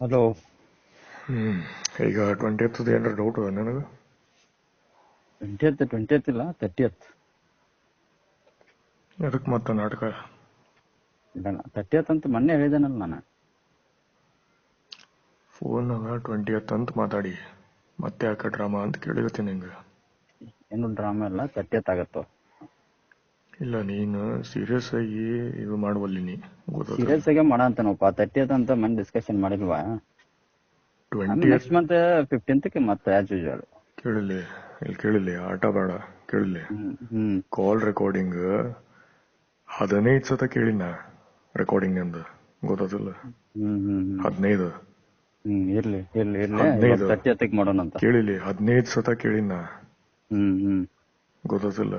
Hello. ಈಗ 20th ಏನಾರ doubt ನನಗೆ 20th ಇಲ್ಲ 30th. ಅದಕ್ಕೆ ಮತ್ತೆ ನಾಟಕ ಇಲ್ಲ 30th ಅಂತ ಮೊನ್ನೆ ಹೇಳಿದಾನಲ್ಲ ನಾನು. ಫೋನ್ನಾಗ 20th ಅಂತ ಮಾತಾಡಿ ಮತ್ತೆ ಯಾಕೆ ಡ್ರಾಮಾ ಅಂತ ಕೇಳಿರ್ತೀನಿ ಹಿಂಗೆ. ಏನು ಡ್ರಾಮಾ ಇಲ್ಲ, 30th ಆಗತ್ತೋ. ಇಲ್ಲ ನೀನು ಸೀರಿಯಸ್ ಆಗಿ ಇದು ಮಾಡುವಲ್ಲಿ ನೀ ಸೀರಿಯಸ್ ಆಗಿ ಮಾಡ ಅಂತನಪ್ಪ. 30th ಅಂತ ಮೊನ್ನೆ ಡಿಸ್ಕಷನ್ ಮಾಡಿಲ್ವಾ? 20th ನೆಕ್ಸ್ಟ್ ಮಂತ್ 15th ಮತ್ತೆ ಆಸ್ ಯೂಶುವಲ್. ಕೇಳಿಲ್ಲ ಆಟ ಬೇಡ ಕೇಳಿಲ್ಲ. ಹ್ಮ್ ಕಾಲ್ ರೆಕಾರ್ಡಿಂಗ್ 15 ಸತ ಕೇಳಿನ ರೆಕಾರ್ಡಿಂಗ್ ಅಂದ ಗೊತ್ತಿಲ್ಲ. 15 ಇರ್ಲಿ 30th ಮಾಡೋಣ ಅಂತ ಕೇಳಿಲ್ಲ. 15 ಸತ ಕೇಳಿನ ಗೊತ್ತಿಲ್ಲ.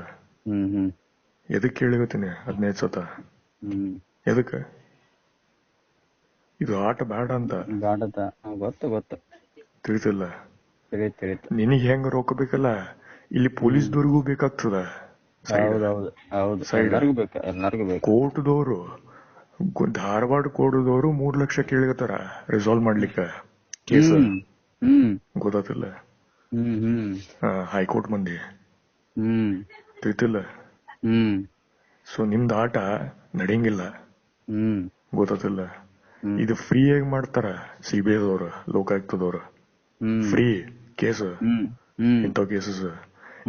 ಎದಕ್ ಕೇಳಿಗತ್ತೀನಿ 15 ಸತ? ಎದಕ್ಕೆ ಇದು ಆಟ ಬೇಡ ಅಂತ ಗೊತ್ತು ತಿಳಿತಿಲ್ಲ. ತಿಳಿತು. ನಿನಗೆ ಹೆಂಗ ರೊಕ್ಕ ಬೇಕಲ್ಲ, ಇಲ್ಲಿ ಪೊಲೀಸ್ದವ್ರಿಗೂ ಬೇಕಾಗ್ತದ. ಎಲ್ಲರಿಗೂ ಬೇಕು. ಕೋರ್ಟ್ದವ್ರು ಧಾರವಾಡ ಕೋರ್ಟ್ದವ್ರು 3 ಲಕ್ಷ ಕೇಳಿಗತ್ತಾರ ರಿಸಾಲ್ವ್ ಮಾಡ್ಲಿಕ್ಕೆ ಕೇಸ್. ಗೊತ್ತಿಲ್ಲ. ಹೈಕೋರ್ಟ್ ಮಂದಿ ತಿಳಿತಿಲ್ಲ. ಸೊ ನಿಮ್ದು ಆಟ ನಡೆಯಂಗಿಲ್ಲ. ಗೊತ್ತಿಲ್ಲ. ಇದು ಫ್ರೀ ಆಗಿ ಮಾಡ್ತಾರ ಸಿಬಿಐದವ್ರು, ಲೋಕಾಯುಕ್ತದವ್ರು. ಫ್ರೀ ಕೇಸ್ ಇಂಥ ಕೇಸಸ್.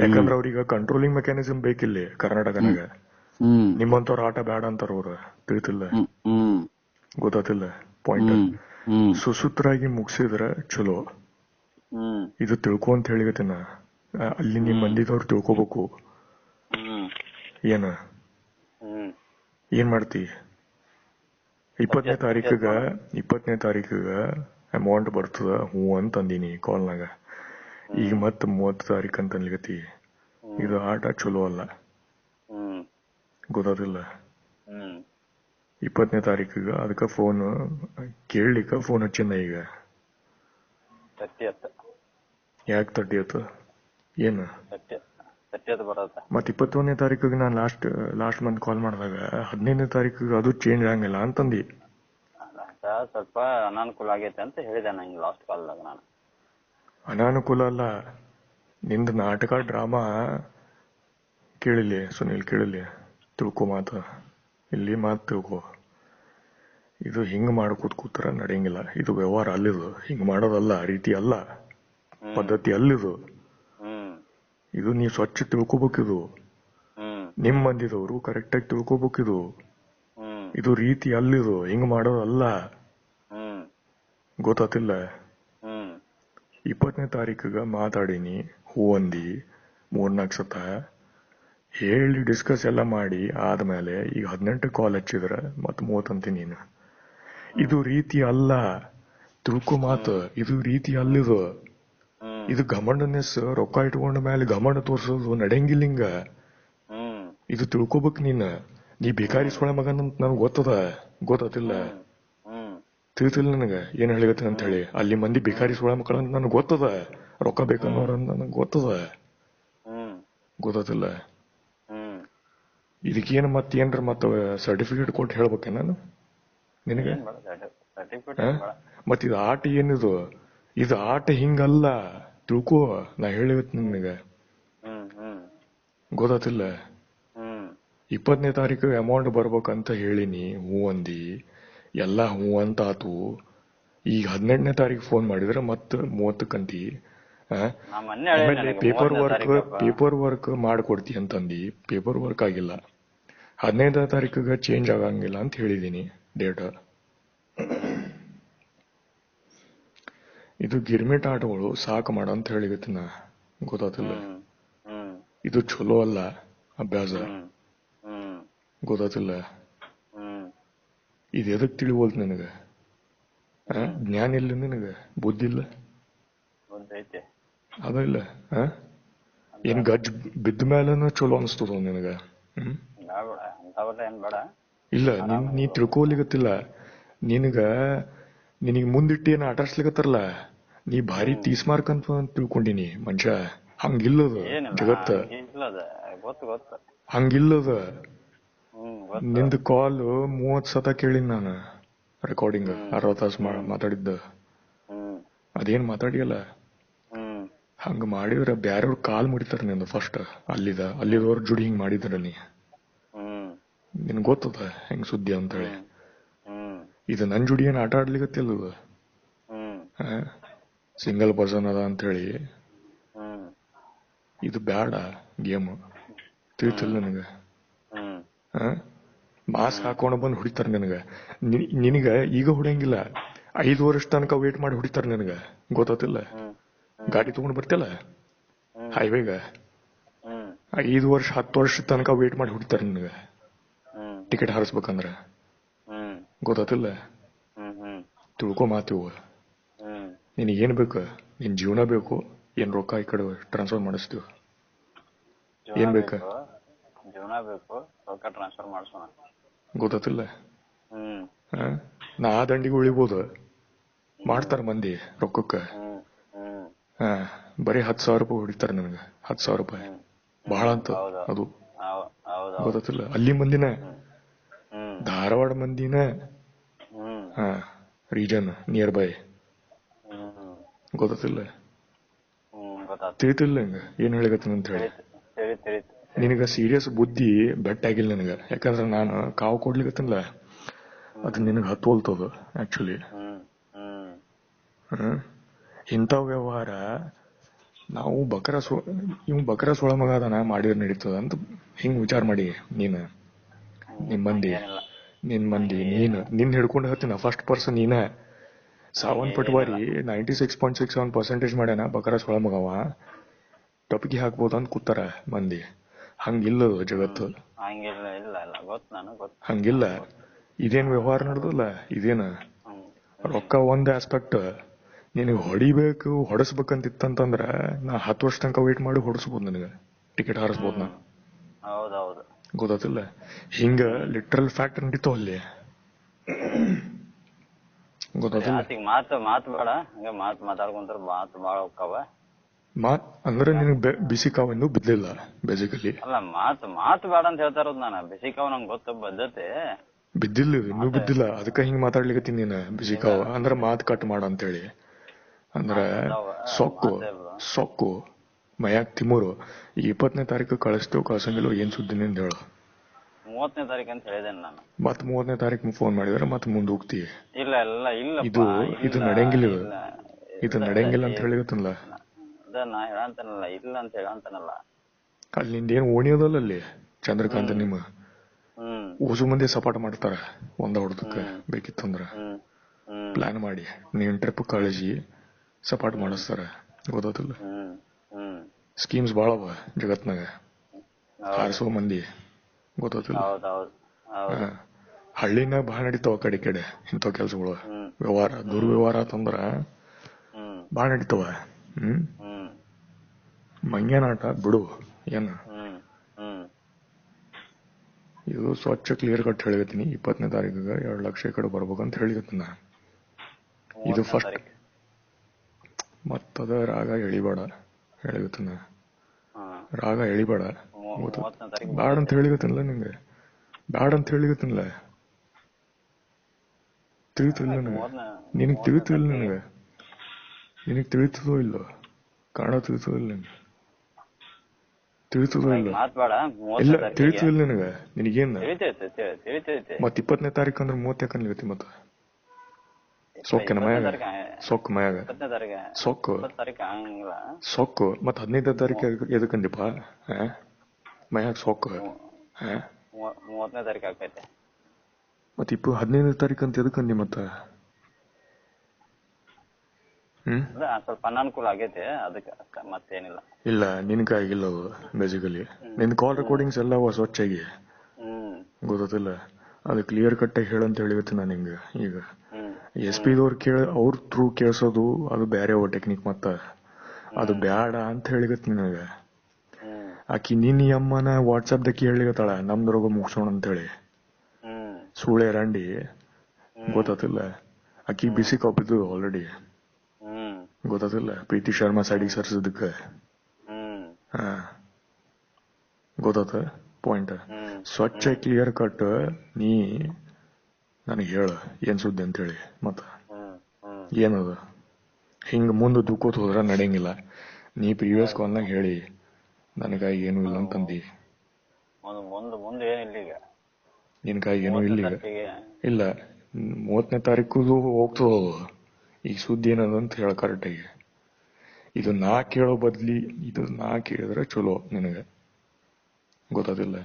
ಯಾಕಂದ್ರ ಅವ್ರೀಗ ಕಂಟ್ರೋಲಿಂಗ್ ಮೆಕ್ಯಾನಿಸಮ್ ಬೇಕಿಲ್ಲಿ ಕರ್ನಾಟಕನಾಗ. ನಿಮ್ಮಂತವ್ರ ಆಟ ಬೇಡ ಅಂತಾರ ಅವ್ರ. ತಿಳಿತಿಲ್ಲ. ಗೊತ್ತಿಲ್ಲ ಪಾಯಿಂಟ್. ಸುಸೂತ್ರಾಗಿ ಮುಗಿಸಿದ್ರ ಚಲೋ. ಇದು ತಿಳ್ಕೊ ಅಂತ ಹೇಳಿಗತ್ತಿನ. ಅಲ್ಲಿ ನಿಮ್ ಮಂದಿದವ್ರು ತಿಳ್ಕೊಬೇಕು. ಏನ್ ಮಾಡ್ತಿ? 20ನೇ ತಾರೀಕಿಗ ಅಮೌಂಟ್ ಬರ್ತದ ಹ್ಞೂ ಅಂತ ಅಂದಿನಿ ಕಾಲ್ನಾಗ. ಈಗ ಮತ್ 30 ತಾರೀಕು ಅಂತ ಅನ್ಲಿಗತಿ. ಇದು ಆಟ ಚಲೋ ಅಲ್ಲ. ಗೊತ್ತಿಲ್ಲ. 20ನೇ ತಾರೀಕಿಗ ಅದಕ್ಕ ಫೋನ್ ಕೇಳಲಿಕ್ಕ ಫೋನ್ ಹಚ್ಚಿನ. ಈಗ ಯಾಕೆ 30th? ಏನು ಮತ್ 21ನೇ ತಾರೀಕಿಗೆ ನಾನು ಲಾಸ್ಟ್ ಮಂತ್ ಕಾಲ್ ಮಾಡಿದಾಗ 15ನೇ ತಾರೀಕಿಗೆ ಅದು ಚೇಂಜ್ ಆಗಂಗಿಲ್ಲ ಅಂತಂದಿ. ಸ್ವಲ್ಪ ಅನಾನುಕೂಲ ಆಗೈತೆ ಅಂತ ಹೇಳಿದೆ ನಂಗೆ ಲಾಸ್ಟ್ ಕಾಲ್ದಾಗ. ನಾನು ಅನಾನುಕೂಲ ಅಲ್ಲ, ನಿಂದ ನಾಟಕ ಡ್ರಾಮಾ ಕೇಳಿಲ್ಲ ಸುನೀಲ್. ಕೇಳಿಲ್ಲ, ತಿಳ್ಕೊ ಮಾತು. ಇಲ್ಲಿ ಮಾತು ತಿಳ್ಕೊ. ಇದು ಹಿಂಗ್ ಕೂತ್ರ ನಡೆಯಂಗಿಲ್ಲ. ಇದು ವ್ಯವಹಾರ ಅಲ್ಲಿದು. ಹಿಂಗ್ ಮಾಡೋದಲ್ಲ, ರೀತಿ ಅಲ್ಲ, ಪದ್ಧತಿ ಅಲ್ಲಿದು. ಇದು ನೀವು ಸ್ವಚ್ಛ ತಿಳ್ಕೊಬೇಕಿದು. ನಿಮ್ ಮಂದಿದವರು ಕರೆಕ್ಟ್ ಆಗಿ ತಿಳ್ಕೊಬೇಕಿದು. ಇದು ರೀತಿ ಅಲ್ಲಿದು, ಹಿಂಗ್ ಮಾಡೋದಲ್ಲ. ಗೊತ್ತಿಲ್ಲ. 20ನೇ ತಾರೀಕಿಗ ಮಾತಾಡಿನಿ, ಹೂ ಅಂದಿ 3-4 ಸತ ಹೇಳಿ ಡಿಸ್ಕಸ್ ಎಲ್ಲ ಮಾಡಿ ಆದ್ಮೇಲೆ ಈಗ 18 ಕಾಲ್ ಹಚ್ಚಿದ್ರ ಮತ್ 30 ಅಂತೀನಿ ನೀನು. ಇದು ರೀತಿ ಅಲ್ಲ, ತಿಳ್ಕೊ ಮಾತು. ಇದು ರೀತಿ ಅಲ್ಲಿದು. ಇದು ಗಮಂಡನೆಸ್, ರೊಕ್ಕ ಇಟ್ಕೊಂಡ ಮೇಲೆ ಗಮಂಡ ತೋರ್ಸೋದು ನಡೆಯಂಗಿಲ್ಲ ಹಿಂಗ. ಇದು ತಿಳ್ಕೊಬೇಕ್ ನೀನ್. ನೀ ಬೇಕಾರಿ ಸೊಳೆ ಮಗನಂತ ನನಗೆ ಗೊತ್ತದ. ಗೊತ್ತಿಲ್ಲ. ತಿಳಿತಿಲ್ಲ ನನಗ ಏನ್ ಹೇಳಿಗತ್ತೆ ಅಂತ ಹೇಳಿ. ಅಲ್ಲಿ ಮಂದಿ ಬೇಕಾರಿ ಸೊಳೆ ಮಕ್ಕಳಂತ ನನಗೆ ಗೊತ್ತದ. ರೊಕ್ಕ ಬೇಕನ್ನೋರಂತ ನನಗೆ ಗೊತ್ತದ. ಗೊತ್ತಿಲ್ಲ. ಇದಕ್ಕೇನು ಮತ್ತೇನ್ರ ಸರ್ಟಿಫಿಕೇಟ್ ಕೊಟ್ಟು ಹೇಳ್ಬೇಕೆ ನಾನು ನಿನಗೆ? ಮತ್ ಇದು ಆಟ ಏನಿದು? ಇದು ಆಟ ಹಿಂಗಲ್ಲ, ತಿಳ್ಕೋ. ನಾ ಹೇಳಿವತ್ ನಿನಗ. ಗೊತ್ತಿಲ್ಲ. 20ನೇ ತಾರೀಕು ಅಮೌಂಟ್ ಬರ್ಬೇಕಂತ ಹೇಳಿನಿ, ಹೂ ಅಂದಿ, ಎಲ್ಲಾ ಹೂ ಅಂತ ಆತು. ಈಗ 18ನೇ ತಾರೀಕು ಫೋನ್ ಮಾಡಿದ್ರೆ ಮತ್ 30 ಆಮೇಲೆ ಪೇಪರ್ ವರ್ಕ್ ಮಾಡ್ಕೊಡ್ತಿ ಅಂತಂದಿ. ಪೇಪರ್ ವರ್ಕ್ ಆಗಿಲ್ಲ. 15ನೇ ತಾರೀಕಿಗೆ ಚೇಂಜ್ ಆಗಂಗಿಲ್ಲ ಅಂತ ಹೇಳಿದೀನಿ ಡೇಟ್. ಇದು ಗಿರ್ಮಿಟ್ ಆಟಗಳು ಸಾಕು ಮಾಡ ಅಂತ ಹೇಳಿಗತ್ತಿನ. ಗೊತ್ತಿಲ್ಲ. ಇದು ಚಲೋ ಅಲ್ಲ ಅಭ್ಯಾಸ. ಗೊತ್ತಿಲ್ಲ. ಇದು ಎದಕ್ ತಿಳಿವಲ್ದು ನಿನಗ? ಜ್ಞಾನ ಇಲ್ಲ ನಿನಗ? ಬುದ್ಧಿ ಇಲ್ಲ? ಅದಿಲ್ಲ. ಏನ್ ಗಜ್ ಬಿದ್ದ ಮೇಲೂ ಚಲೋ ಅನ್ಸ್ತದ ನಿನಗ? ಇಲ್ಲ, ನೀ ತಿಳ್ಕೊಲಿಗತ್ತಿಲ್ಲ. ನಿನಗ ಮುಂದಿಟ್ಟು ಏನ್ ಆಟಾಡ್ಸ್ಲಿಕತ್ತಾರಲ್ಲ, ನೀ ಭಾರಿ ತೀಸ್ಮಾರ್ಕ್ ಅಂತ ತಿಳ್ಕೊಂಡಿನಿ ಮನುಷ್ಯ. ಹಂಗಿಲ್ಲದ ಜಗತ್ತ. ಹಂಗಿಲ್ಲದ. ನಿಂದ ಕಾಲ್ 30 ಸತ ಕೇಳಿನ್ ನಾನು ರೆಕಾರ್ಡಿಂಗ್. 60 ತಾಸು ಮಾತಾಡಿದ್ದ. ಅದೇನ್ ಮಾತಾಡಿಯಲ್ಲ ಹ್ಮ್ ಹಂಗ ಮಾಡಿದ್ರ ಬ್ಯಾರವ್ರ ಕಾಲ್ ಮುಡಿತಾರ ನಿಂದು ಫಸ್ಟ್ ಅಲ್ಲಿದವ್ರ ಜುಡಿ ಹಿಂಗ್ ಮಾಡಿದ್ರ ನೀ ಹ್ಮ್ ನಿನ್ ಗೊತ್ತದ ಹೆಂಗ್ ಸುದ್ದಿ ಅಂತ ಹೇಳಿ ಹ್ಮ್ ಇದು ನನ್ ಜುಡಿ ಏನ್ ಆಟ ಆಡ್ಲಿಕತ್ತಿಲ್ಲ ಹ್ಮ್ ಸಿಂಗಲ್ ಪರ್ಸನ್ ಅದ ಅಂತ ಹೇಳಿ ಹ್ಮ್ ಇದು ಬ್ಯಾಡ ಗೇಮ್ ತಿಳಿತಿಲ್ಲ ನನಗ ಮಾಸ್ಕ್ ಹಾಕೊಂಡ್ ಬಂದ್ ಹೊಡಿತಾರ ನಿನಗ ನಿನಗ ಈಗ ಹೊಡಿಯಂಗಿಲ್ಲ 5 ವರ್ಷ ತನಕ ವೇಟ್ ಮಾಡಿ ಹೊಡಿತಾರ ನಿನಗ ಗೊತ್ತಿಲ್ಲ ಗಾಡಿ ತಗೊಂಡ್ ಬರ್ತಿಲ್ಲ ಹೈವೇಗ 5 ವರ್ಷ 10 ವರ್ಷ ತನಕ ವೇಟ್ ಮಾಡಿ ಹೊಡಿತಾರ ನಿನಗ ಟಿಕೆಟ್ ಹಾರಿಸ್ಬೇಕಂದ್ರ ಗೊತ್ತಿಲ್ಲ ತಿಳ್ಕೊ ಮಾತಿವು ನಿನಗೇನ್ ಬೇಕು ನಿನ್ ಜೀವನ ಬೇಕು ಏನ್ ರೊಕ್ಕ ಈ ಕಡೆ ಟ್ರಾನ್ಸ್ಫರ್ ಮಾಡಿಸ್ತೀವಿ ಏನ್ ಬೇಕ ಜೀವನ ಬೇಕು ರೊಕ್ಕ ಟ್ರಾನ್ಸ್ಫರ್ ಮಾಡ್ಸೋಣ ಗೊತ್ತಿಲ್ಲ ನಾ ಆ ದಂಡಿಗೆ ಉಳಿಬೋದು ಮಾಡ್ತಾರ ಮಂದಿ ರೊಕ್ಕಕ್ಕ ಬರೀ 10,000 ರೂಪಾಯಿ ಹೊಡಿತಾರ ನನಗ 10,000 ರೂಪಾಯಿ ಬಹಳ ಅಂತ ಅದು ಗೊತ್ತಿಲ್ಲ ಅಲ್ಲಿ ಮಂದಿನ ಧಾರವಾಡ ಮಂದಿನ ರೀಜನ್ ನಿಯರ್ ಬೈ ಗೊತ್ತಿಲ್ಲ ತಿಳಿತಿಲ್ಲ ನಂಗ ಏನ್ ಹೇಳಿಗತ್ತ ಅಂತ ಹೇಳಿ ನಿನಗ ಸೀರಿಯಸ್ ಬುದ್ಧಿ ಬೆಟ್ಟಾಗಿಲ್ಲ ನನಗ ಯಾಕಂದ್ರ ನಾನು ಕಾವು ಕೊಡ್ಲಿಕತ್ತಲ್ಲ ಅದು ನಿನಗ ಹತ್ತೋಲ್ತದ ಆಕ್ಚುಲಿ ಇಂಥ ವ್ಯವಹಾರ ನಾವು ಇವ್ ಬಕರ ಸೊಳ ಮಗ ಅದನ ಮಾಡಿರ್ ನಡೀತದ ಅಂತ ಹಿಂಗ್ ವಿಚಾರ ಮಾಡಿ ನಿನ್ ಮಂದಿ ನಿನ್ ಹಿಡ್ಕೊಂಡು ಹೇಳ್ತೀನ ಫಸ್ಟ್ ಪರ್ಸನ್ ನೀನ ಸಾವನ್ ಪಟ್ವಾರಿ 96.67% ಮಾಡ್ಯಾನ ಬಕರ ಸೊಳ ಮಗವ ಟೊಪಿಗೆ ಹಾಕ್ಬೋದು ಅಂತ ಕೂತಾರ ಮಂದಿ ಹಂಗಿಲ್ಲ ಜಗತ್ತು ಹಂಗಿಲ್ಲ ಇದೇನ್ ವ್ಯವಹಾರ ನಡೆದಲ್ಲ ಇದೇನ ರೊಕ್ಕ ಒಂದ್ ಆಸ್ಪೆಕ್ಟ್ ನಿನಗೆ ಹೊಡಿಸ್ಬೇಕಂತಿತ್ತಂದ್ರ ನಾ 10 ವರ್ಷ ತನಕ ವೇಟ್ ಮಾಡಿ ಹೊಡಿಸ್ಬೋದು ನನಗ ಟಿಕೆಟ್ ಹಾರಿಸ್ಬೋದು ನಾ ಗೊತ್ತಿಲ್ಲ ಹಿಂಗ ಲಿಟ್ರಲ್ ಫ್ಯಾಕ್ಟ್ ನಡೀತಾವ ಅಲ್ಲಿ ಗೊತ್ತಿಲ್ಲ ಮಾತ್ ಅಂದ್ರೆ ನಿನಗ್ ಬಿಸಿ ಕಾವನ್ನು ಬಿದ್ದಿಲ್ಲ ಬೇಸಿಕಲಿ ಅಲ್ಲ ಮಾತು ಬೇಡ ಅಂತ ಹೇಳ್ತಾ ಇರೋದು ನಾನು ಬಿಸಿ ಕಾವು ನಂಗೆ ಗೊತ್ತ ಬದ್ಧತೆ ಬಿದ್ದಿಲ್ಲ ಇನ್ನೂ ಬಿದ್ದಿಲ್ಲ ಅದಕ್ಕ ಹಿಂಗ್ ಮಾತಾಡ್ಲಿಕತ್ತೀನಿ ನೀನ್ ಬಿಸಿ ಕಾವು ಅಂದ್ರ ಮಾತ್ ಕಟ್ ಮಾಡ ಅಂತ ಹೇಳಿ ಅಂದ್ರ ಸೊಕ್ಕು ಮಯಾಕ್ ತಿಮ್ಮೂರು 20ನೇ ತಾರೀಕು ಕಳ್ಸಂಗಿಲ್ಲ ಏನ್ ಸುದ್ದಿ ನಿಂದ ಹೇಳು 30ನೇ ತಾರೀಕು ಅಂತ ಹೇಳಿದೇನೆ ನಾನು ಮತ್ 30ನೇ ತಾರೀಕು ಫೋನ್ ಮಾಡಿದ್ರೆ ಮತ್ ಮುಂದ್ ಹೋಗ್ತಿ ಇಲ್ಲ ಇದು ನಡೆಯಂಗಿಲ್ಲ ಇದು ನಡೆಯಂಗಿಲ್ಲ ಅಂತ ಹೇಳಿಗತ್ತಲ್ಲ ನಾ ಹೇಳಂತಾನಲ್ಲ ಇಲ್ಲ ಅಂತ ಹೇಳಂತಾನಲ್ಲ ಅಲ್ಲಿ ನಿಂದೇನ್ ಓಣಿ ಅದಲ್ಲ ಅಲ್ಲಿ ಚಂದ್ರಕಾಂತ ನಿಮ್ಮ ಓಸು ಮಂದಿ ಸಪಾಟ ಮಾಡ್ತಾರ ಒಂದ ಹೊಡೆದಕ್ಕ ಬೇಕಿತ್ತಂದ್ರ ಪ್ಲಾನ್ ಮಾಡಿ ನೀನ್ ಟ್ರಿಪ್ ಕಳಿಸಿ ಸಪಾಟ್ ಮಾಡಿಸ್ತಾರ ಗೊತ್ತಿಲ್ಲ ಸ್ಕೀಮ್ಸ್ ಬಾಳ ಅವ ಜಗತ್ನಾಗ ಹಾರಿಸೋ ಮಂದಿ ಗೊತ್ತಿಲ್ಲ ಹಳ್ಳಿನಾಗ ಬಾಳ ನಡೀತಾವ ಕಡೆ ಇಂಥ ಕೆಲ್ಸಗಳು ದುರ್ವ್ಯವಹಾರ ಅಂತಂದ್ರ ಬಾಳ ನಡೀತಾವ ಮಂಗ್ಯಾನಾಟ ಬಿಡು ಏನ ಇದು ಸ್ವಚ್ಛ ಕ್ಲಿಯರ್ ಕಟ್ ಹೇಳಿಗತ್ತೀನಿ 20ನೇ ತಾರೀಕಿಗೆ 2 ಲಕ್ಷ ಈ ಕಡೆ ಬರ್ಬೇಕಂತ ಹೇಳಿಗತ್ತಿನ ಇದು ಫಸ್ಟ್ ಮತ್ತದ ರಾಗ ಎಳಿಬೇಡ ಹೇಳಿಗತ್ತಿನ ರಾಗ ಎಳಿಬೇಡ ಬ್ಯಾಡ ಅಂತ ಹೇಳಿಗತ್ತಿನಲ್ಲ ನಿಂಗೆ ಬ್ಯಾಡ ಅಂತ ಹೇಳಿಗತ್ತಿನಲ್ಲ ತಿಳಿತಿಲ್ಲ ನನಗೆ ನಿನಗ್ ತಿಳಿತಿಲ್ಲ ನಿನಗ್ ತಿಳಿತದೋ ಇಲ್ಲೋ ಕನ್ನಡ ತಿಳಿತದೋ ಇಲ್ಲ ನಿಂಗೆ ತಿಳಿತದೋ ಇಲ್ಲ ಇಲ್ಲ ತಿಳಿತಿಲ್ಲ ನಿನಗ ನಿನಗೇನ್ ಮತ್ 20ನೇ ತಾರೀಕು ಅಂದ್ರೆ 30 ಯಾಕನ್ಲಿಗತ್ತಿ ಮತ್ತ ಸೊಕ್ಕಿನ ಮಯಾಗ ಸೊಕ್ಕು ಮತ್ 15ನೇ ತಾರೀಕು ಎದಕ್ಕಂದಿಪ್ಪ ಮಯಾಗ ಸೊಕ್ಕು 30ನೇ ತಾರೀಕು ಆಗ್ತೈತೆ ಮತ್ 15ನೇ ತಾರೀಕು ಅಂತ ಎದಕ್ಕಂದಿ ಮತ್ತ ಸ್ವಲ್ಪ ಅನಾನುಕೂಲ ಆಗೈತೆ ಅದಕ್ಕೆ ಮತ್ತೇನಿಲ್ಲ ಇಲ್ಲ ನಿನ್ಕ ಆಗಿಲ್ಲ ಅವು ಬೇಸಿಕಲಿ ನಿನ್ ಕಾಲ್ ರೆಕಾರ್ಡಿಂಗ್ಸ್ ಎಲ್ಲ ಸ್ವಚ್ಛಾಗಿ ಗೊತ್ತಿಲ್ಲ ಅದು ಕ್ಲಿಯರ್ ಕಟ್ ಆಗಿ ಹೇಳಂತ ಹೇಳಿಗತ್ತೆ ನಾನು ಹಿಂಗ ಈಗ SP ಅವ್ರ ಥ್ರೂ ಕೇಳಿಸೋದು ಅದು ಬೇರೆ ಅವ ಟೆಕ್ನಿಕ್ ಮತ್ತ ಅದು ಬ್ಯಾಡ ಅಂತ ಹೇಳಿಗತ್ ನಿನಗ ಆಕಿ ನಿನ್ನ ಅಮ್ಮನ ವಾಟ್ಸಪ್ ದಕ್ಕಿ ಹೇಳಿಗತ್ತಾಳ ನಮ್ದು ರೋಗ ಮುಗಿಸೋಣ ಅಂತ ಹೇಳಿ ಸುಳೆ ರಂಡಿ ಗೊತ್ತಿಲ್ಲ ಆಕಿ ಬಿಸಿ ಕಾಪಿದ್ದು ಆಲ್ರೆಡಿ ಗೊತ್ತಿಲ್ಲ ಪ್ರೀತಿ ಶರ್ಮಾ ಸೈಡಿಗೆ ಸರ್ಸದಕ್ಕ ಗೊತ್ತ ಪಾಯಿಂಟ್ ಸ್ವಚ್ಛ ಕ್ಲಿಯರ್ ಕಟ್ ನೀ ನನಗೆ ಹೇಳ ಏನ್ ಸುದ್ದಿ ಅಂತ ಹೇಳಿ ಮತ್ತ ಏನದ ಹಿಂಗ ಮುಂದೆ ದುಕ್ಕೋತ್ ಹೋದ್ರ ನಡೆಯಂಗಿಲ್ಲ. ನೀ ಪ್ರೀವಿಯಸ್ ಕಾಲ್ನಾಗ ಹೇಳಿ ನನಗ ಏನು ಇಲ್ಲ ಅಂತಂದಿ. ಮುಂದೆ ಏನಿಲ್ಲ ಈಗ, ನಿನ್ಕಾಯಿ ಏನೂ ಇಲ್ಲ ಈಗ. ಇಲ್ಲ, 30ನೇ ತಾರೀಕು ಹೋಗ್ತದ. ಈಗ ಸುದ್ದಿ ಏನದಂತ ಹೇಳ ಕರೆಕ್ಟಾಗಿ. ಇದು ನಾ ಕೇಳೋ ಬದ್ಲಿ ಇದು ನಾ ಕೇಳಿದ್ರೆ ಚಲೋ ನಿನಗ, ಗೊತ್ತಾದಿಲ್ಲ.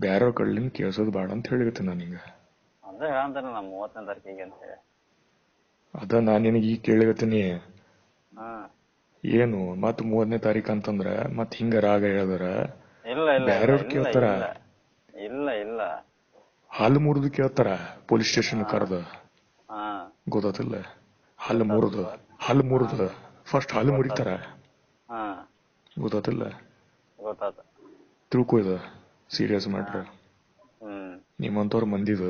ಬ್ಯಾರ ಕಡ್ಲಿಂದ ಕೇಳ್ಸೋದ್ ಬೇಡ ಅಂತ ಹೇಳಿರ್ತೀನಿ ನಾನು ಹಿಂಗ. ಅದೇ ಹೇಳಂತಾನೆ ನಾ 30ನೇ ತಾರೀಕಿಗೆ ಅಂತ ಹೇಳಿ. ಅದ ನಾನ್ ನಿನಗೆ ಈಗ ಕೇಳಿಗತ್ತೀನಿ. ಏನು ಮತ್ 30ನೇ ತಾರೀಕು ಅಂತಂದ್ರ ಮತ್ ಹಿಂಗ ರಾಗ ಹೇಳಿದ್ರ ಬ್ಯಾರೆಯವ್ರ ಕೇಳ್ತಾರ. ಇಲ್ಲ ಹಲ್ಲು ಮುರಿದು ಕೇಳ್ತಾರ ಪೊಲೀಸ್ ಸ್ಟೇಷನ್ ಕರೆದ, ಗೊತ್ತಾತಿಲ್ಲ. ಹಲ್ಲು ಮುರಿದು ಫಸ್ಟ್ ಹಲ್ಲು ಮುರಿತಾರ, ಗೊತ್ತಾತಿಲ್ಲ. ತಿಳ್ಕೊ, ಇದು ಸೀರಿಯಸ್ ಮ್ಯಾಟ್ರ್. ನಿಮ್ಮಂತವ್ರ ಮಂದಿದ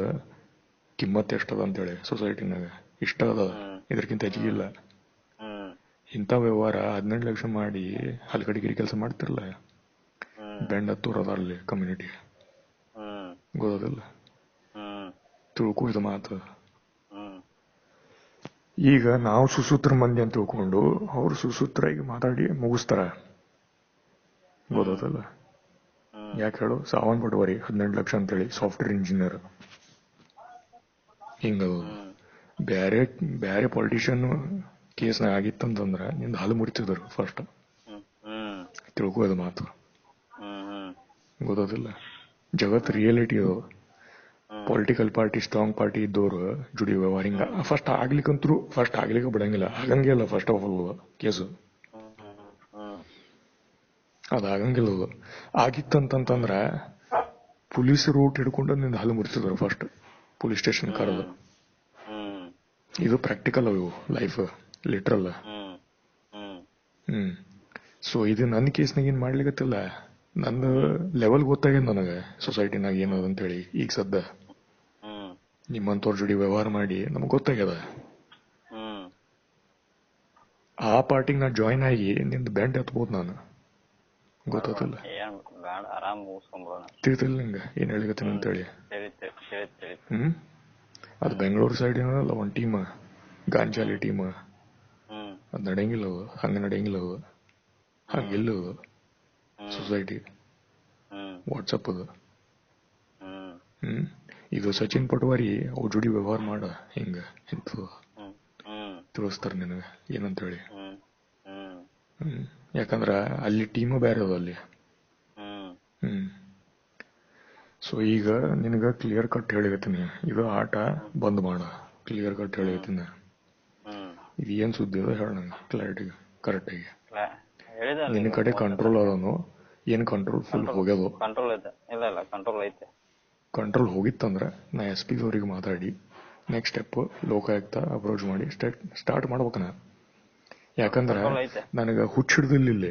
ಕಿಮ್ಮತ್ ಎಷ್ಟದ ಅಂತೇಳಿ ಸೊಸೈಟಿನಾಗ ಇಷ್ಟ ಅದ, ಇದಕ್ಕಿಂತ ಹೆಚ್ಚಿಗೆ ಇಲ್ಲ. ಇಂಥ ವ್ಯವಹಾರ 18 ಲಕ್ಷ ಮಾಡಿ ಹಲ್ಕಡಿಗಿರಿ ಕೆಲಸ ಮಾಡ್ತಿರಲ್ಲ, ಬೆಂಡ್ ಹತ್ತೂರದ ಅಲ್ಲಿ ಕಮ್ಯುನಿಟಿ, ಗೊತ್ತಾದಿಲ್ಲ. ತಿಳ್ಕೊ ಇದು ಮಾತು. ಈಗ ನಾವು ಸುಸೂತ್ರ ಮಂದಿ ಅಂತ ತಿಳ್ಕೊಂಡು ಅವ್ರು ಸುಸೂತ್ರಾಗಿ ಮಾತಾಡಿ ಮುಗಿಸ್ತಾರ, ಗೊತ್ತಾದಲ್ಲ. ಯಾಕೆ ಹೇಳು, ಸಾವನ್ ಪಟವಾರಿ 18 ಲಕ್ಷ ಅಂತೇಳಿ ಸಾಫ್ಟ್ವೇರ್ ಇಂಜಿನಿಯರ್. ಹಿಂಗ ಬ್ಯಾರೆ ಬ್ಯಾರೆ ಪಾಲಿಟಿಷಿಯನ್ ಕೇಸ್ನಾಗ ಆಗಿತ್ತಂತಂದ್ರ ನಿಂದ ಹಾಲು ಮುರಿತಿದ್ರು ಫಸ್ಟ್. ತಿಳ್ಕೊ ಅದು ಮಾತು, ಗೊತ್ತಾದಿಲ್ಲ. ಜಗತ್ ರಿಯಾಲಿಟಿ ಅದು. ಪೊಲಿಟಿಕಲ್ ಪಾರ್ಟಿ ಸ್ಟ್ರಾಂಗ್ ಪಾರ್ಟಿ ಇದ್ದವ್ರು ಜುಡಿ ವ್ಯವಹಾರ ಹಿಂಗ ಫಸ್ಟ್ ಆಗ್ಲಿಕ್ಕೆ ಬಿಡಂಗಿಲ್ಲ. ಆಗಂಗೇ ಇಲ್ಲ ಫಸ್ಟ್ ಆಫ್ ಆಲ್ ಕೇಸು, ಅದಾಗಂಗಿಲ್ಲ. ಅದು ಆಗಿತ್ತಂತಂದ್ರ ಪೊಲೀಸ್ ರೂಟ್ ಹಿಡ್ಕೊಂಡು ನಿಂದ ಹಾಲು ಮುರಿತಿದ್ರು ಫಸ್ಟ್ ಪೊಲೀಸ್ ಸ್ಟೇಷನ್ ಕರೆದು. ಇದು ಪ್ರಾಕ್ಟಿಕಲ್ ಅವು ಲೈಫ್, ಲಿಟ್ರಲ್. ಸೊ ಇದು ನನ್ನ ಕೇಸ್ನಾಗ ಏನ್ ಮಾಡ್ಲಿಕ್ಕತ್ತಿಲ್ಲ. ನನ್ನ ಲೆವೆಲ್ ಗೊತ್ತಾಗ್ಯದ ನನಗ ಸೊಸೈಟಿನಾಗ ಏನದಂತ ಹೇಳಿ. ಈಗ ಸದ್ದ ನಿಮ್ಮಂತವ್ರ ಜೋಡಿ ವ್ಯವಹಾರ ಮಾಡಿ ನಮಗ್ ಗೊತ್ತಾಗ್ಯದ. ಆ ಪಾರ್ಟಿಗೆ ನಾ ಜಾಯಿನ್ ಆಗಿ ನಿಂದ ಬೆಂಡ್ ಹತ್ಬೋದು ನಾನು, ಗೊತ್ತಾತಿಲ್ಲ. ತಿಳಿತಿಲ್ಲ ನಿಂಗ ಏನ್ ಹೇಳಿಕತ್ತೀನಿ ಅಂತೇಳಿ. ಅದು ಬೆಂಗಳೂರು ಸೈಡ್ ಏನಲ್ಲ ಒಂದ್ ಟೀಮ್, ಗಾಂಜಾಲಿ ಟೀಮ್. ಅದ್ ನಡೆಯಂಗಿಲ್ಲ, ಅದು ಹಂಗ ನಡೆಯಂಗಿಲ್ಲ, ಅದು ಹಂಗಿಲ್ಲ. ಅದು ಸೊಸೈಟಿ ವಾಟ್ಸಪ್ ಅದು. ಇದು ಸಚಿನ್ ಪಟವಾರಿ ಅವ್ರ ಜೋಡಿ ವ್ಯವಹಾರ ಮಾಡ ಹಿಂಗ ಇಂಥದ್ದು ತಿಳಿಸ್ತಾರ ನಿನಗ ಏನಂತ ಹೇಳಿ. ಯಾಕಂದ್ರ ಅಲ್ಲಿ ಟೀಮ್ ಬೇರೆ ಅದ ಅಲ್ಲಿ. ಸೊ ಈಗ ನಿನಗ ಕ್ಲಿಯರ್ ಕಟ್ ಹೇಳಿಗತ್ತೀನಿ, ಇದು ಆಟ ಬಂದ್ ಮಾಡ. ಕ್ಲಿಯರ್ ಕಟ್ ಹೇಳಿಗತ್ತೀನಿ. ಇದು ಏನ್ ಸುದ್ದಿ ಅದ ಹೇಳ ನಂಗೆ ಕ್ಲಾರಿಟಿ ಕರೆಕ್ಟ್ ಆಗಿ. ನಿನ್ನ ಕಡೆ ಕಂಟ್ರೋಲ್ ಅದನು, ಏನ್ ಕಂಟ್ರೋಲ್ ಫುಲ್ ಹೋಗ್ಯದು? ಕಂಟ್ರೋಲ್ ಹೋಗಿತ್ತಂದ್ರ ನಾ SP ಅವ್ರಿಗೆ ಮಾತಾಡಿ ನೆಕ್ಸ್ಟ್ ಸ್ಟೆಪ್ ಲೋಕಾಯುಕ್ತ ಅಪ್ರೋಚ್ ಮಾಡಿ ಸ್ಟಾರ್ಟ್ ಮಾಡ್ಬೇಕನ. ಯಾಕಂದ್ರ ನನಗ ಹುಚ್ಚಿಡ್ದಿಲ್ಲ.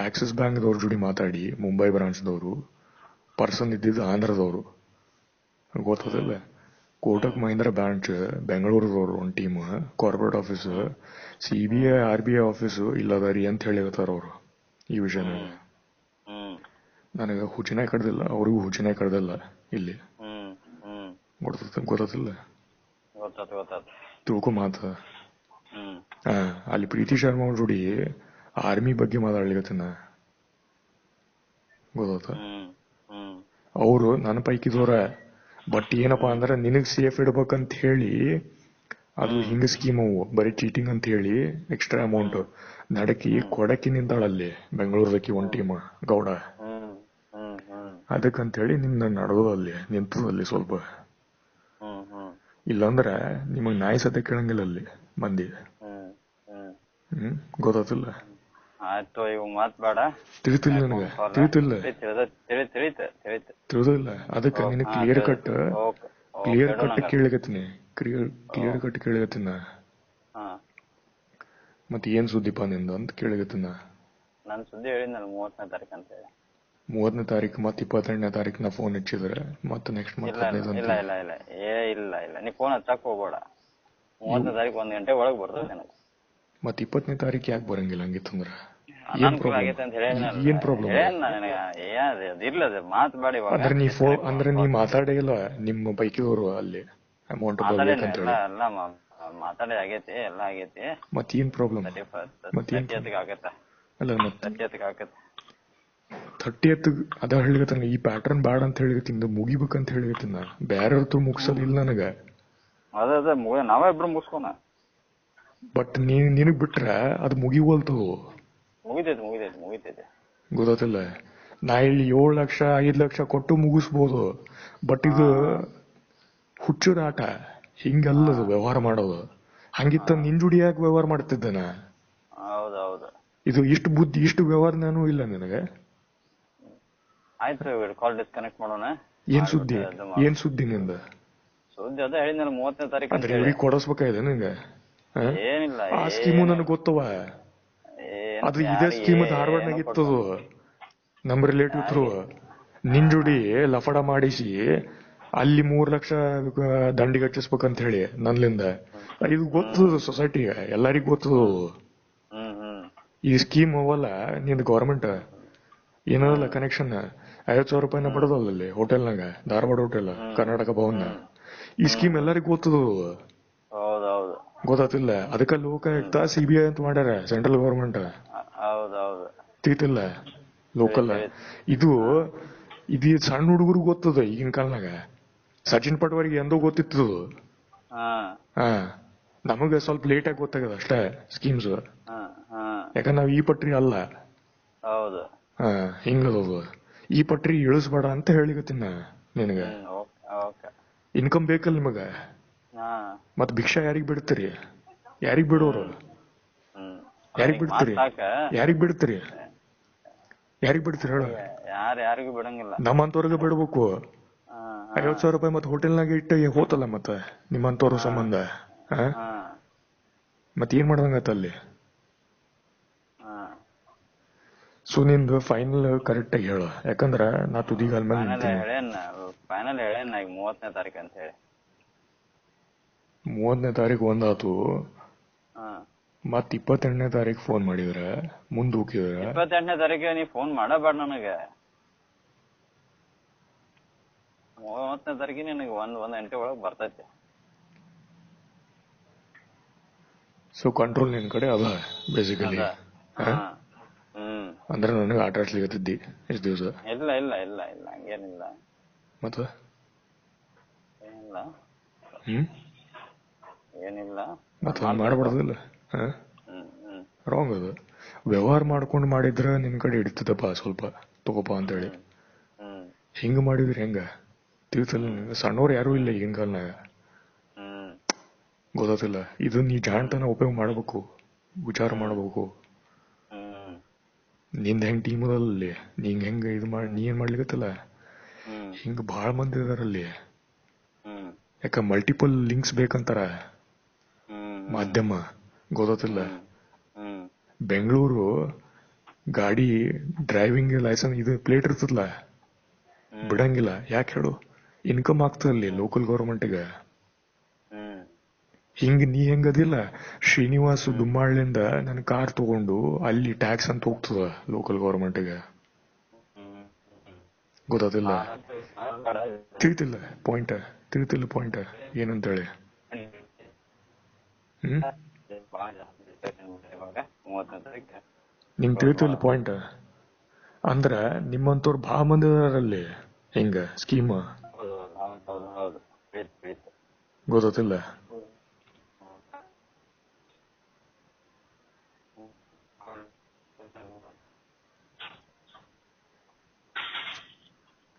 ಆಕ್ಸಿಸ್ ಬ್ಯಾಂಕ್ ದವ್ರ ಜೋಡಿ ಮಾತಾಡಿ ಮುಂಬೈ ಬ್ರಾಂಚ್ದವ್ರು, ಪರ್ಸನ್ ಇದ್ದಿದ್ದು ಆಂಧ್ರದವ್ರು, ಗೊತ್ತದಿಲ್ಲ. ಕೋಟಕ್ ಮಹೀಂದ್ರ ಬ್ರಾಂಚ್ ಬೆಂಗಳೂರದವ್ರು ಒಂದ್ team, corporate office, CBI RBI office ಇಲ್ಲದಾರಿ ಅಂತ ಹೇಳಿರ್ತಾರ ಅವ್ರು ಈ ವಿಷಯನಾಗ. ನನಗ ಹುಚಿನೇ ಕಡ್ದಿಲ್ಲ, ಅವ್ರಿಗೂ ಹುಚಿನೇ ಕಡ್ದಿಲ್ಲ ಇಲ್ಲಿ, ಗೊತ್ತಿಲ್ಲ. ತಿಳ್ಕೊ ಮಾತ. ಅಲ್ಲಿ ಪ್ರೀತಿ ಶರ್ಮಾ ಅವ್ರ ಜೋಡಿ ಆರ್ಮಿ ಬಗ್ಗೆ ಮಾತಾಡ್ಲಿಕತ್ತಿನ, ಗೊತ್ತ. ಅವರು ನನ್ನ ಪೈಕಿದವ್ರ. ಬಟ್ ಏನಪ್ಪಾ ಅಂದ್ರ ನಿನಗ್ ಸೇಫ್ ಇಡ್ಬೇಕಂತ ಹೇಳಿ ಅದು ಹಿಂಗ ಸ್ಕೀಮ್ ಅವು, ಬರೀ ಚೀಟಿಂಗ್ ಅಂತ ಹೇಳಿ ಎಕ್ಸ್ಟ್ರಾ ಅಮೌಂಟ್ ನಡಕಿ ಕೊಡಕಿ ನಿಂತಾಳಲ್ಲಿ ಬೆಂಗಳೂರದಕ್ಕಿ ಒಂದ್ ಟೀಮ್ ಗೌಡ. ಅದಕ್ಕಂತ ಹೇಳಿ ನಿನ್ನ ನಡೆದಲ್ಲಿ ನಿಂತದಲ್ಲಿ ಸ್ವಲ್ಪ. ಇಲ್ಲಾಂದ್ರ ನಿಮಗ್ ನಾಯಿ ಸದ್ಯ ಕೇಳಂಗಿಲ್ಲ ಅಲ್ಲಿ ಮಂದಿ. ಗೊತ್ತಾತಿಲ್ಲ. ತಿಳಿತಿಲ್ಲ ನನಗ, ತಿಳಿದಿಲ್ಲ. ಅದಕ್ಕ ನಿನ್ ಕ್ಲಿಯರ್ ಕಟ್ ಕೇಳಿಗತ್ತೀನಿ, ಕ್ಲಿಯರ್ ಕಟ್ ಕೇಳಿಗತ್ತೀನ. ಮತ್ತೆ ಏನ್ ಸುದ್ದಿಪ್ಪ ನಿಂದ ಅಂತ ಕೇಳಿಗತ್ತೀನ. ನನ್ ಸುದ್ದಿ ಹೇಳಿದ್ನಲ್ಲ 30ನೇ ತಾರೀಕು ಅಂತ ಹೇಳಿ. 30ನೇ ತಾರೀಕು ಮತ್ತೆ 28ನೇ ತಾರೀಕು ನಾ ಫೋನ್ ಹಚ್ಚಿದ್ರೆ ಮತ್ತೆ ನೆಕ್ಸ್ಟ್ ಇಲ್ಲ ನೀ ಫೋನ್ ಹಚ್ಚಕ್ ಹೋಗ್ಬೇಡ. 30ನೇ ತಾರೀಕು 1 ಗಂಟೆ ಒಳಗ್ ಬರ್ತದೆ ನನಗೆ. ಮತ್ತೆ 20ನೇ ತಾರೀಕು ಯಾಕೆ ಬರಂಗಿಲ್ಲ ಹಂಗಿತ್ತಂದ್ರ? ಏನ್ ಪ್ರಾಬ್ಲಮ್? ಅಂದ್ರೆ ನೀ ಮಾತಾಡಿಲ್ಲ ನಿಮ್ಮ ಬೈಕಿದವರು ಅಲ್ಲಿ ಅಮೌಂಟ್ ಬರ್ಬೇಕಂತ ಹೇಳಿ. ಮಾತಾಡಿ ಆಗೈತಿ, ಎಲ್ಲ ಆಗೈತಿ. ಮತ್ತೇನ್ ಪ್ರಾಬ್ಲಮ್? 30th ಆಗತ್ತ. ಅಲ್ಲ ಮತ್ತೆ 30th ಆಗತ್ತ. 30th ಅದ ಹೇಳಿಗತ್ತ ಈ ಪ್ಯಾಟರ್ನ್ ಬ್ಯಾಡ ಅಂತ ಹೇಳಿಗತ್ತಿಂದ ಮುಗಿಬೇಕಂತ ಹೇಳಿಗತ್ತಿನ ಬ್ಯಾರ ಮುಗ್ಸೋದಿಲ್ಲ ನನಗ. ಅದ ನಾವೇ ಇಬ್ರು ಮುಗಿಸ್ಕೋಣ. ಬಟ್ ನಿನಗ್ ಬಿಟ್ರ ಅದು ಮುಗಿವಲ್ತು. ಮುಗಿತೈತಿ ಗೊತ್ತಿಲ್ಲ. ನಾ ಇಲ್ಲಿ 7 ಲಕ್ಷ 5 ಲಕ್ಷ ಕೊಟ್ಟು ಮುಗಿಸ್ಬೋದು. ಬಟ್ ಇದು ಹುಚ್ಚದ ಆಟ, ಹಿಂಗಲ್ಲದು ವ್ಯವಹಾರ ಮಾಡೋದು. ಹಂಗಿತ್ತ ನಿನ್ ಜೋಡಿ ಯಾಕೆ ವ್ಯವಹಾರ ಮಾಡ್ತಿದ್ದಾನ? ಹೌದೌದು. ಇದು ಇಷ್ಟು ಬುದ್ಧಿ ಇಷ್ಟು ವ್ಯವಹಾರ ನಾನು ಇಲ್ಲ ನಿನಗೆ. ಆಯ್ತು, ಕಾಲ್ ಡಿಸ್ಕನೆಕ್ಟ್ ಮಾಡೋಣ. ಏನ್ ಸುದ್ದಿ ನಿಂದ? ಸುದ್ದಿ ಅದ ಹೇಳಿದ್ನಲ್ಲ 30ನೇ ತಾರೀಕು ಅಂದ್ರೆ ಇವ್ರಿಗೆ ಕೊಡಿಸ್ಬೇಕಾಗಿದೆ ನಿಂಗೆ. ಏನಿಲ್ಲ, ಆ ಸ್ಕೀಮು ನನಗೆ ಗೊತ್ತವ. ಅದು ಇದೇ ಸ್ಕೀಮ್ ಧಾರವಾಡನಾಗ ಇತ್ತದು. ನಮ್ ರಿಲೇಟಿವ್ ಥ್ರೂ ನಿನ್ ಜೋಡಿ ಲಫಡ ಮಾಡಿಸಿ ಅಲ್ಲಿ 3 ಲಕ್ಷ ದಂಡಿಗೆ ಹಚ್ಚಿಸ್ಬೇಕಂತ ಹೇಳಿ ನನ್ಲಿಂದ. ಇದು ಗೊತ್ತದ ಸೊಸೈಟಿಗೆ, ಎಲ್ಲರಿಗೂ ಗೊತ್ತದ. ಈ ಸ್ಕೀಮ್ ಅವಲ್ಲ ನಿಂದ ಗೌರ್ಮೆಂಟ್ ಏನದಲ್ಲ ಕನೆಕ್ಷನ್ 50,000 ರೂಪಾಯಿನ ಬಡದಲ್ಲ ಅಲ್ಲಿ ಹೋಟೆಲ್ನಾಗ, ಧಾರವಾಡ ಹೋಟೆಲ್ ಕರ್ನಾಟಕ ಭವನ್. ಈ ಸ್ಕೀಮ್ ಎಲ್ಲರಿಗೂ ಗೊತ್ತದ, ಗೊತ್ತಾತಿಲ್ಲ. ಅದಕ್ಕ ಲೋಕಾಯುಕ್ತ CBI ಅಂತ ಮಾಡ್ಯಾರ, ಸೆಂಟ್ರಲ್ ಗೌರ್ಮೆಂಟ್. ತಿಳಿತಿಲ್ಲ, ಲೋಕಲ್. ಇದು ಸಣ್ಣ ಹುಡುಗರು ಗೊತ್ತದ ಈಗಿನ ಕಾಲನಾಗ. ಸಚಿನ್ ಪಟ್ವಾರಿಗೆ ಎಂದೋ ಗೊತ್ತಿತ್ತು. ನಮಗ ಸ್ವಲ್ಪ ಲೇಟ್ ಆಗಿ ಗೊತ್ತಾಗದ ಅಷ್ಟೇ ಸ್ಕೀಮ್ಸ್. ಯಾಕಂದ್ರೆ ನಾವ್ ಈ ಪಟ್ರಿ ಅಲ್ಲ. ಹಿಂಗದದು. ಈ ಪಟ್ರಿ ಇಳಿಸ್ಬೇಡ ಅಂತ ಹೇಳಿಗತ್ತೀನ ನಿನಗ. ಇನ್ಕಮ್ ಬೇಕಲ್ಲ ನಿಮಗ. ಮತ್ ಭಿಕ್ಷಾ ಯಾರಿಗ್ ಬಿಡ್ತೀರಿ? ಯಾರಿಗ್ ಬಿಡೋರು? ಯಾರಿಗ್ ಬಿಡ್ತೀರಿ ಹೇಳ? ಯಾರಿಗೂ ಬಿಡಂಗಿಲ್ಲ. ನಮ್ಮಂತವ್ರಿಗೆ ಬಿಡ್ಬೇಕು. 50,000 ರೂಪಾಯಿ ಮತ್ ಹೋಟೆಲ್ನಾಗ ಇಟ್ಟ ಹೋತಲ್ಲ ಮತ್ತ ನಿಮ್ಮಂತವ್ರ ಸಂಬಂಧ. ಮತ್ ಏನ್ ಮಾಡ್ದಂಗತ್ತ ಅಲ್ಲಿ? ಸೊ ನಿಂದು ಫೈನಲ್ ಕರೆಕ್ಟ್ ಆಗಿ ಹೇಳು, ಯಾಕಂದ್ರ ನಾ ತುದಿಗಾಲ ಮೇಲೆ ನಿಂತೀನಿ. ಫೈನಲ್ ಹೇಳೇನ ಈಗ 30ನೇ ತಾರೀಕು ಅಂತ ಹೇಳಿ. 30ನೇ ತಾರೀಕು ಒಂದಾತು. ಮತ್ 28ನೇ ತಾರೀಕು ಫೋನ್ ಮಾಡಿದ್ರ ಮುಂದ್ ಹೋಗಿದ್ರ. 28ನೇ ತಾರೀಕಿಗೆ ನೀ ಫೋನ್ ಮಾಡಬೇಡ ನನಗೆ. 30ನೇ ತಾರೀಕಿಗೆ ನಿನಗೆ ಒಂದ್ ಗಂಟೆ ಒಳಗ್ ಬರ್ತೈತಿ. ಸೊ ಕಂಟ್ರೋಲ್ ನಿನ್ ಕಡೆ ಅದ ಬೇಸಿಕಲಿ. ಅಂದ್ರೆ ನನಗೆ ಆಟ ಆಡ್ಸ್ಲಿಕತ್ತಿದ್ದಿ ಎಷ್ಟು ದಿವಸ? ಇಲ್ಲ ಹಂಗೇನಿಲ್ಲ. ಮತ್ತ ಏನಿಲ್ಲ ಮತ್ತ ಮಾಡ್ಬಾರ್ದಿಲ್ಲ. ರಾಂಗ್ ಅದು. ವ್ಯವಹಾರ ಮಾಡ್ಕೊಂಡು ಮಾಡಿದ್ರ ನಿನ್ ಕಡೆ ಹಿಡಿತದಪ್ಪ ಸ್ವಲ್ಪ ತಗೋಪ ಅಂತ ಹೇಳಿ. ಹಿಂಗ ಮಾಡಿದ್ರಿ ಹೆಂಗ ತಿಳಿಸಲ್ಲ. ಸಣ್ಣವ್ರು ಯಾರು ಇಲ್ಲ ಈಗಿನ ಕಾಲನಾಗ, ಗೊತ್ತಿಲ್ಲ. ಇದು ನೀ ಜಾಣ್ತನ ಉಪಯೋಗ ಮಾಡ್ಬೇಕು, ವಿಚಾರ ಮಾಡ್ಬೇಕು. ನಿಂದ ಹೆಂಗ್ ಟೀಮ್ ಅದಲ್ಲಿ, ನೀಂಗ್ ಹೆಂಗ ಇದು ಮಾಡಿ ನೀ ಏನ್ ಮಾಡ್ಲಿಕತ್ತಲ್ಲ, ಹಿಂಗ ಬಹಳ ಮಂದಿ ಇದಾರಲ್ಲಿ. ಯಾಕ ಮಲ್ಟಿಪಲ್ ಲಿಂಕ್ಸ್ ಬೇಕಂತಾರ ಮಾಧ್ಯಮ, ಗೊತ್ತಿಲ್ಲ. ಬೆಂಗಳೂರು ಗಾಡಿ ಡ್ರೈವಿಂಗ್ ಲೈಸೆನ್ಸ್ ಇದು ಪ್ಲೇಟ್ ಇರ್ತದಲ್ಲ, ಬಿಡಂಗಿಲ್ಲ. ಯಾಕೆ ಹೇಳು? ಇನ್ಕಮ್ ಆಗ್ತದಲ್ಲಿ ಲೋಕಲ್ ಗೌರ್ಮೆಂಟ್ಗೆ. ಹಿಂಗ ನೀ ಹೆಂಗದಿಲ್ಲ, ಶ್ರೀನಿವಾಸ್ ದುಮ್ಮಾಳ್ಳಿಂದ ನನ್ ಕಾರ್ ತಗೊಂಡು ಅಲ್ಲಿ ಟ್ಯಾಕ್ಸ್ ಅಂತ ಹೋಗ್ತದ ಲೋಕಲ್ ಗೌರ್ಮೆಂಟ್ಗೆ. ಗೊತ್ತಿಲ್ಲ. ತಿಳಿತಿಲ್ಲ ಪಾಯಿಂಟ್ ಏನಂತೇಳಿ. ನಿಂಗ್ ತಿಳಿತಿಲ್ಲ ಪಾಯಿಂಟ್ ಅಂದ್ರ ನಿಮ್ಮಂತವ್ರು ಬಹಳ ಮಂದಿ ಇದಾರಲ್ಲಿ ಹಿಂಗ ಸ್ಕೀಮ್. ಗೊತ್ತಿಲ್ಲ.